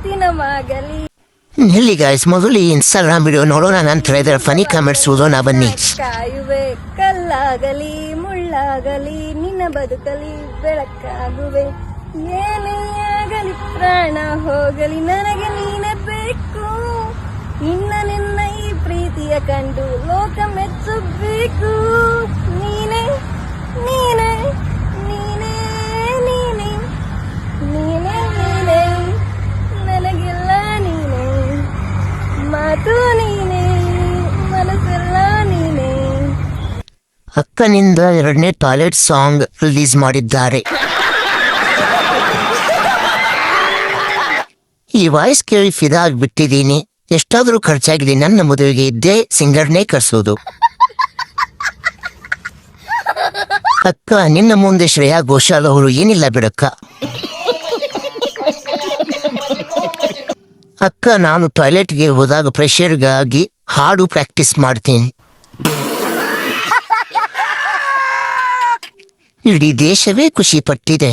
ದಿನವಾಗಲಿ. ಎಲ್ಲಿ ಗಾಯ್ಸ್, ಮೊದಲು ಈ ಇನ್ಸ್ಟಾಗ್ರಾಮ್ ವಿಡಿಯೋ ನೋಡೋಣ, ನಂತರ ಇದರ ಫನಿ ಕಾಮೆಂಟ್ಸ್ ಓದೋಣ ಬನ್ನಿ. ಕಾಯುವೆ ಕಲ್ಲಾಗಲಿ ಮುಳ್ಳಾಗಲಿ ನಿನ್ನ ಬದುಕಲಿ ಬೆಳಕಾಗುವೆ. ಏನೇ ಆಗಲಿ ಪ್ರಾಣ ಹೋಗಲಿ ನನಗೆ ನೀನೇ ಬೇಕು. ನಿನ್ನ ಈ ಪ್ರೀತಿಯ ಕಂಡು ಲೋಕ ಮೆಚ್ಚಬೇಕು. ನೀನೇ ನೀನೇ ನೀನೇ ನೀನೇ ನೀನೇ ನೀನೇ ನನಗೆಲ್ಲ ನೀನೇ. ಮಾತು ನೀನೇ ಮನಸ್ಸೆಲ್ಲ ನೀನೇ. ಅಕ್ಕನಿಂದ 2ನೇ ಟಾಯ್ಲೆಟ್ ಸಾಂಗ್ ರಿಲೀಸ್ ಮಾಡಿದ್ದಾರೆ. ಈ ವಾಯ್ಸ್ ಕೇಳಿ ಫಿದಾ ಆಗ್ಬಿಟ್ಟಿದ್ದೀನಿ. ಎಷ್ಟಾದ್ರೂ ಖರ್ಚಾಗಿದೆ, ನನ್ನ ಮದುವೆಗೆ ಇದ್ದೇ ಸಿಂಗರ್ನೇ ಕರ್ಸೋದು. ಅಕ್ಕ, ನಿನ್ನ ಮುಂದೆ ಶ್ರೇಯಾ ಘೋಷಾಲ್ ಅವರು ಏನಿಲ್ಲ ಬಿಡಕ್ಕ. ಅಕ್ಕ, ನಾನು ಟಾಯ್ಲೆಟ್ಗೆ ಹೋದಾಗ ಪ್ರೆಷರ್ಗಾಗಿ ಹಾಡು ಪ್ರಾಕ್ಟೀಸ್ ಮಾಡ್ತೀನಿ. ಇಡೀ ದೇಶವೇ ಖುಷಿ ಪಟ್ಟಿದೆ.